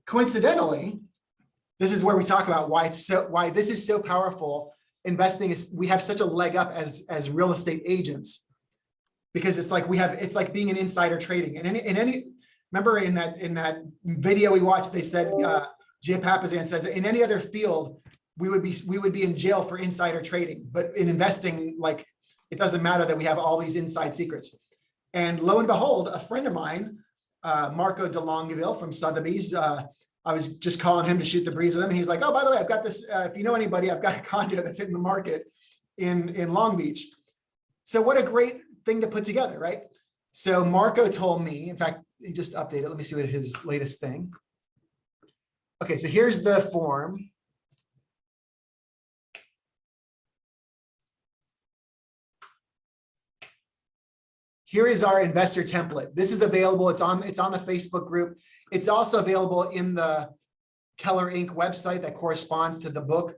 Coincidentally, this is where we talk about why this is so powerful. Investing is, we have such a leg up as real estate agents, because it's like being an insider trading. And remember in that video we watched, they said Jay Papasan says in any other field we would be in jail for insider trading, but in investing, like, it doesn't matter that we have all these inside secrets. And lo and behold, a friend of mine, Marco de Longueville from Sotheby's, I was just calling him to shoot the breeze with him, and he's like, oh, by the way, I've got this, if you know anybody, I've got a condo that's in the market in Long Beach. So what a great thing to put together, right? So Marco told me, in fact, he just updated, let me see what his latest thing. Okay, so here's the form. Here is our investor template. This is available. It's on the Facebook group. It's also available in the Keller Inc. website that corresponds to the book.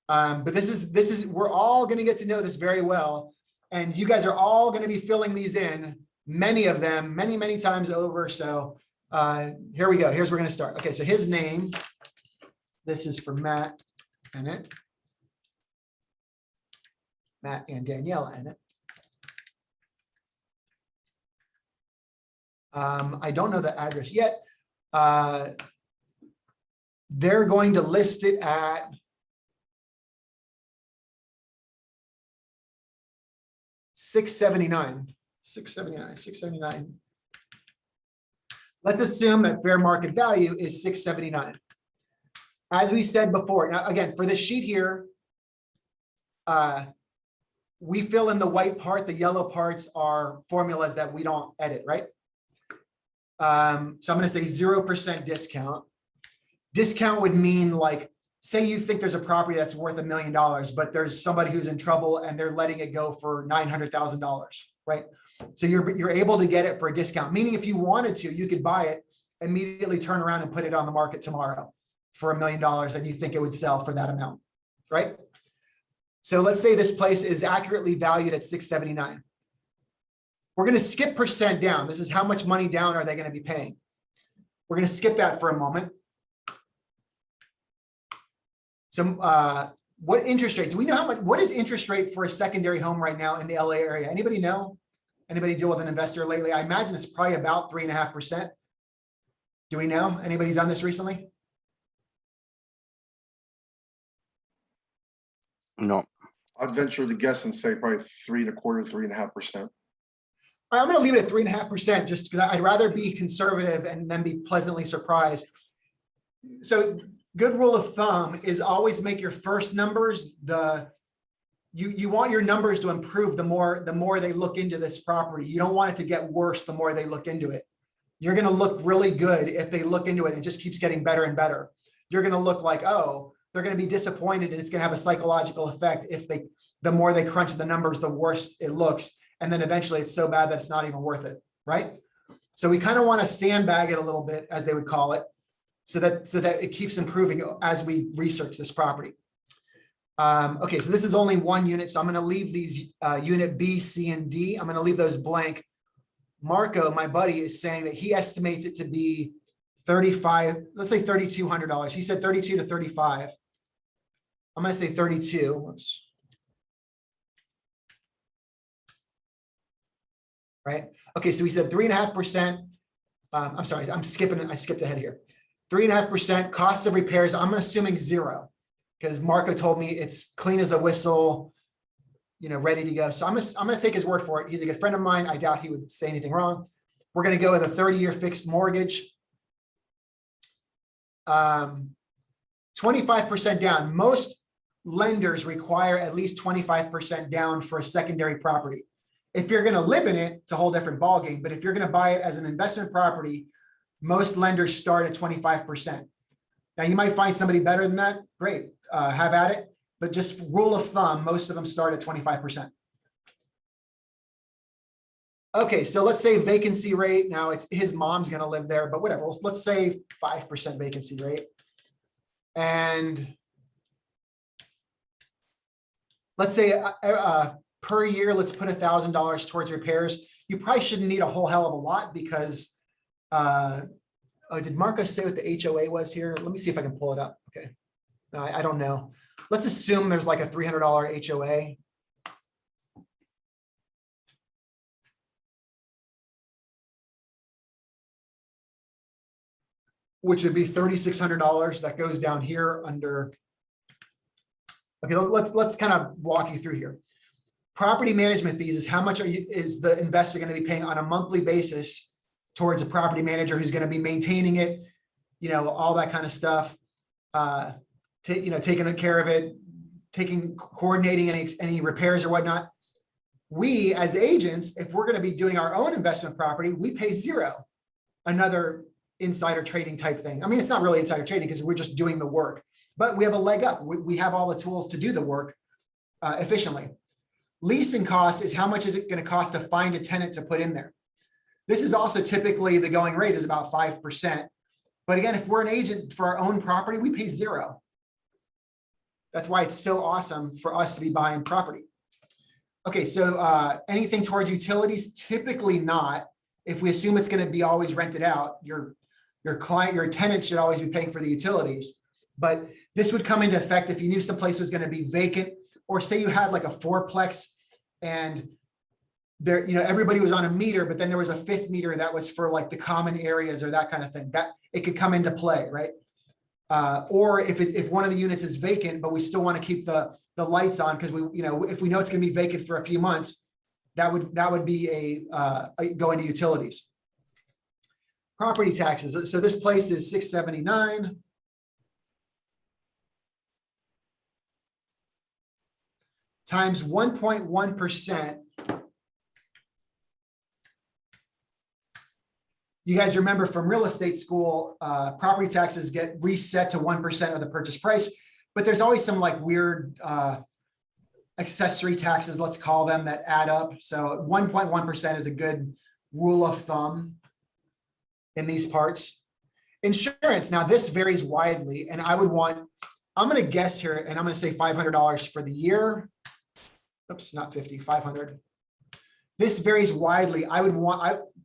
But this is we're all going to get to know this very well, and you guys are all going to be filling these in, many of them, many times over. So here we go. Here's where we're going to start. Okay, so his name. This is for Matt Ennett. Matt and Danielle Ennett. I don't know the address yet. They're going to list it at $679. Let's assume that fair market value is $679. As we said before, now again, for this sheet here, we fill in the white part, the yellow parts are formulas that we don't edit, right? So I'm going to say 0% discount. Discount would mean, like, say you think there's a property that's worth $1 million, but there's somebody who's in trouble and they're letting it go for $900,000, right? So you're able to get it for a discount, meaning if you wanted to, you could buy it, immediately turn around and put it on the market tomorrow for $1 million, and you think it would sell for that amount, right? So let's say this place is accurately valued at $679. We're going to skip percent down. This is how much money down are they going to be paying. We're going to skip that for a moment. So what interest rate? Do we know how much? What is interest rate for a secondary home right now in the LA area? Anybody know? Anybody deal with an investor lately? I imagine it's probably about 3.5%. Do we know? Anybody done this recently? No. I'd venture to guess and say probably 3.25%, 3.5%. I'm going to leave it at 3.5% just because I'd rather be conservative and then be pleasantly surprised. So good rule of thumb is always make your first numbers you want your numbers to improve the more they look into this property. You don't want it to get worse the more they look into it. You're going to look really good if they look into it and it just keeps getting better and better. You're going to look like, oh, they're going to be disappointed, and it's going to have a psychological effect if the more they crunch the numbers, the worse it looks. And then eventually it's so bad that it's not even worth it, right? So we kind of want to sandbag it a little bit, as they would call it. so that it keeps improving as we research this property. Okay, so this is only one unit, so I'm going to leave these unit B, C, and D. I'm going to leave those blank. Marco, my buddy, is saying that he estimates it to be 35, let's say $3,200. He said 32 to 35. I'm going to say 32. Whoops. Right. Okay, so he said 3.5%. I'm sorry, I skipped ahead here. 3.5% cost of repairs. I'm assuming 0 because Marco told me it's clean as a whistle, ready to go. So I'm going to take his word for it. He's a good friend of mine. I doubt he would say anything wrong. We're going to go with a 30-year fixed mortgage. 25% down. Most lenders require at least 25% down for a secondary property. If you're going to live in it, it's a whole different ballgame. But if you're going to buy it as an investment property, most lenders start at 25%. Now, you might find somebody better than that. Great, have at it. But just rule of thumb, most of them start at 25%. Okay, so let's say vacancy rate. Now, it's his mom's going to live there, but whatever. Let's say 5% vacancy rate. And let's say per year, let's put $1,000 towards repairs. You probably shouldn't need a whole hell of a lot because, did Marco say what the HOA was here? Let me see if I can pull it up. Okay. No, I don't know. Let's assume there's like a $300 HOA. Which would be $3,600. That goes down here under. Okay, let's kind of walk you through here. Property management fees is how much is the investor going to be paying on a monthly basis towards a property manager who's going to be maintaining it, all that kind of stuff, taking care of it, coordinating any repairs or whatnot. We as agents, if we're going to be doing our own investment property, we pay 0. Another insider trading type thing. I mean, it's not really insider trading because we're just doing the work, but we have a leg up. We have all the tools to do the work efficiently. Leasing costs is how much is it going to cost to find a tenant to put in there. This is also typically the going rate is about 5%. But again, if we're an agent for our own property, we pay 0. That's why it's so awesome for us to be buying property. Okay, so anything towards utilities, typically not. If we assume it's going to be always rented out, your tenant should always be paying for the utilities. But this would come into effect if you knew some place was going to be vacant, or say you had like a 4-plex and there, everybody was on a meter, but then there was a 5th meter that was for like the common areas or that kind of thing. That it could come into play, right? Or if one of the units is vacant, but we still want to keep the lights on because if we know it's going to be vacant for a few months, that would be a go into utilities. Property taxes. So this place is $679. Times 1.1%. You guys remember from real estate school, property taxes get reset to 1% of the purchase price, but there's always some like weird accessory taxes, let's call them, that add up. So 1.1% is a good rule of thumb in these parts. Insurance, now this varies widely, and I'm going to guess here, and I'm going to say $500 for the year. Oops, not 50, 500. This varies widely.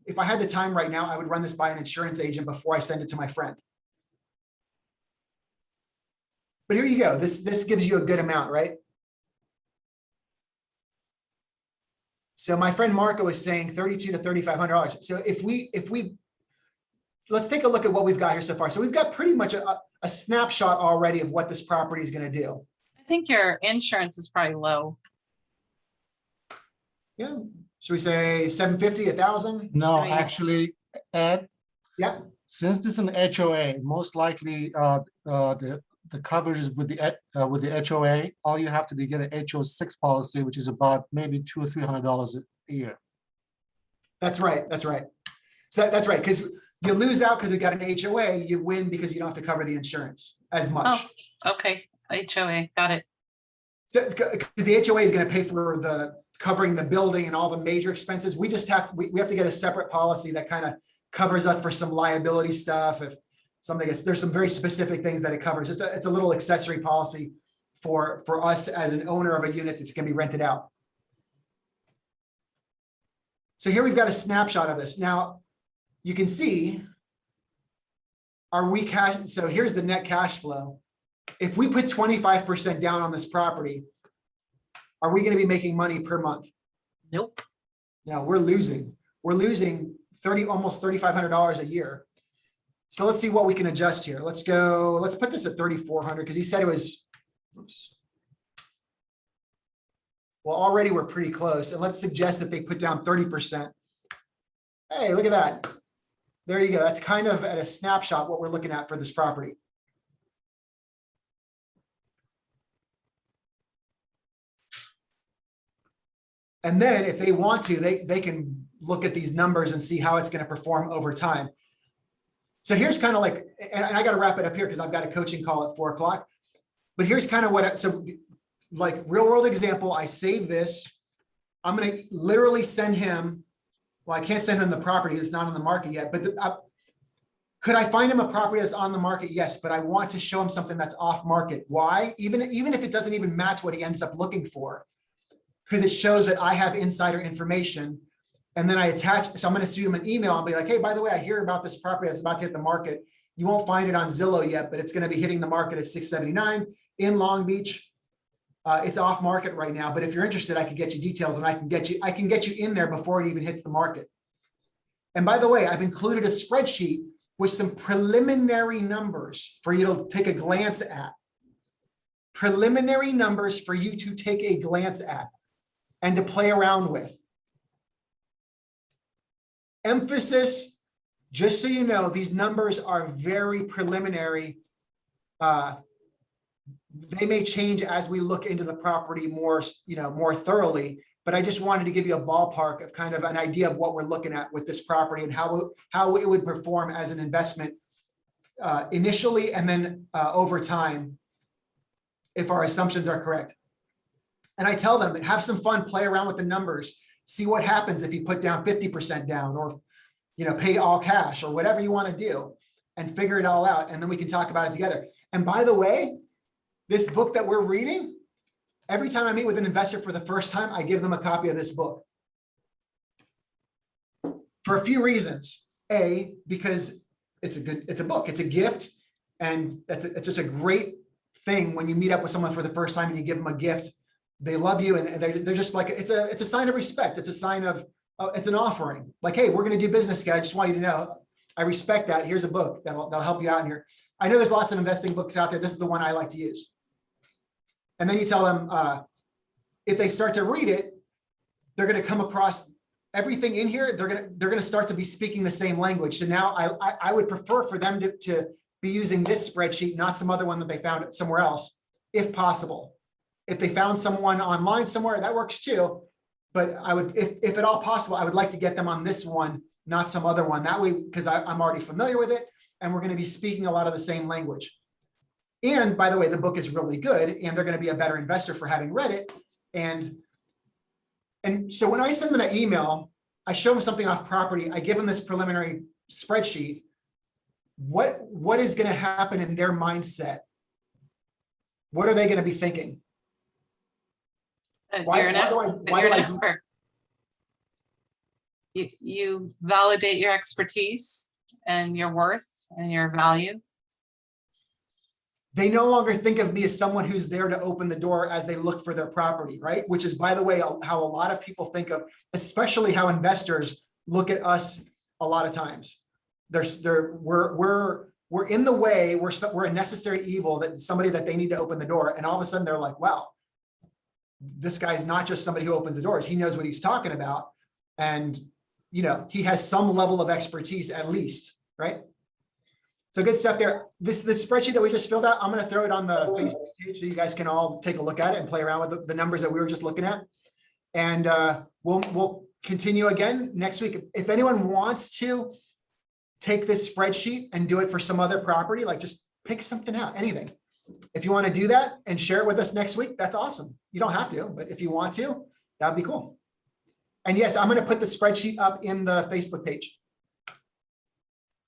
If I had the time right now, I would run this by an insurance agent before I send it to my friend. But here you go. This gives you a good amount, right? So my friend Marco is saying $3,200 to $3,500. So if we let's take a look at what we've got here so far. So we've got pretty much a snapshot already of what this property is going to do. I think your insurance is probably low. Yeah. Should we say 750, 1,000? No, I mean- actually, Ed, Yeah. since this is an HOA, most likely the coverage is with the HOA. All you have to do get an HO6 policy, which is about maybe $200 or $300 a year. That's right. That's right. So that's right. Because you lose out because you got an HOA. You win because you don't have to cover the insurance as much. Oh, okay. HOA, got it. So, because the HOA is going to pay for covering the building and all the major expenses. We just have to get a separate policy that kind of covers us for some liability stuff. there's some very specific things that it covers. It's a little accessory policy for us as an owner of a unit that's gonna be rented out. So here we've got a snapshot of this. Now, you can see, so here's the net cash flow. If we put 25% down on this property, are we gonna be making money per month? Nope. No, we're losing. We're losing almost $3,500 a year. So let's see what we can adjust here. Let's put this at 3,400 because he said it was, oops. Well, already we're pretty close. And let's suggest that they put down 30%. Hey, look at that. There you go. That's kind of at a snapshot what we're looking at for this property. And then if they want to, they can look at these numbers and see how it's going to perform over time. So here's kind of like, and I got to wrap it up here because I've got a coaching call at 4 o'clock. But here's kind of what, so like real world example, I save this. I'm going to literally send him, well, I can't send him the property. It's not on the market yet, but could I find him a property that's on the market? Yes, but I want to show him something that's off market. Why? Even if it doesn't even match what he ends up looking for, because it shows that I have insider information. And then I attach, so I'm going to shoot him an email and be like, hey, by the way, I hear about this property that's about to hit the market. You won't find it on Zillow yet, but it's going to be hitting the market at 679 in Long Beach. It's off market right now, but if you're interested, I can get you details and I can get you in there before it even hits the market. And by the way, I've included a spreadsheet with some preliminary numbers for you to take a glance at. Preliminary numbers for you to take a glance at and to play around with. Emphasis, just so you know, these numbers are very preliminary. They may change as we look into the property more thoroughly, but I just wanted to give you a ballpark of kind of an idea of what we're looking at with this property and how it would perform as an investment initially and then over time, if our assumptions are correct. And I tell them, have some fun, play around with the numbers, see what happens if you put down 50% down or pay all cash or whatever you want to do and figure it all out. And then we can talk about it together. And by the way, this book that we're reading, every time I meet with an investor for the first time, I give them a copy of this book. For a few reasons. A, because it's a book, it's a gift. And it's just a great thing when you meet up with someone for the first time and you give them a gift. They love you and they're just like, it's a sign of respect. It's a sign of, it's an offering. Like, hey, we're going to do business, guy. I just want you to know, I respect that. Here's a book that'll help you out in here. I know there's lots of investing books out there. This is the one I like to use. And then you tell them, if they start to read it, they're going to come across everything in here. They're going to start to be speaking the same language. So now I would prefer for them to be using this spreadsheet, not some other one that they found somewhere else, if possible. If they found someone online somewhere, that works too. But I would, if at all possible, I would like to get them on this one, not some other one. That way, because I'm already familiar with it and we're going to be speaking a lot of the same language. And by the way, the book is really good and they're going to be a better investor for having read it. And so when I send them an email, I show them something off property. I give them this preliminary spreadsheet. What is going to happen in their mindset? What are they going to be thinking? You're an expert. You validate your expertise and your worth and your value. They no longer think of me as someone who's there to open the door as they look for their property, right? Which is, by the way, how a lot of people think of, especially how investors look at us a lot of times. We're in the way, we're a necessary evil, that somebody that they need to open the door. And all of a sudden they're like, wow, this guy's not just somebody who opens the doors. He knows what he's talking about. And, he has some level of expertise at least, right? So good stuff there. This spreadsheet that we just filled out, I'm going to throw it on the Facebook page so you guys can all take a look at it and play around with the numbers that we were just looking at. And we'll continue again next week. If anyone wants to take this spreadsheet and do it for some other property, like just pick something out, anything. If you want to do that and share it with us next week, that's awesome. You don't have to, but if you want to, that'd be cool. And yes, I'm going to put the spreadsheet up in the Facebook page.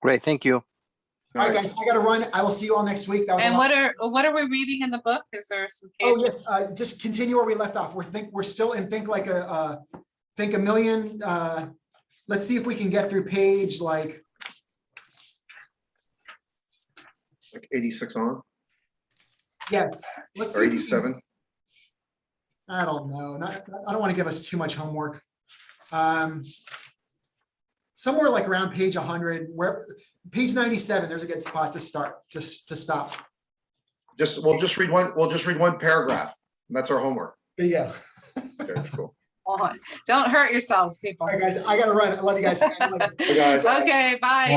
Great, thank you. All right, guys, I gotta run. I will see you all next week. That was a And lot. what are we reading in the book? Is there some? Oh, pages? yes, just continue where we left off. We're still in Think a Million. Let's see if we can get through page like, 86 on yes. Let's or see if we can- 87. I don't know. I don't want to give us too much homework. Somewhere like around page 100, where page 97, there's a good spot to start, just to stop. We'll just read one paragraph. That's our homework. There you go. Okay, cool. Don't hurt yourselves, people. All right, guys, I gotta run. I love you guys. Hey, guys. Okay, bye.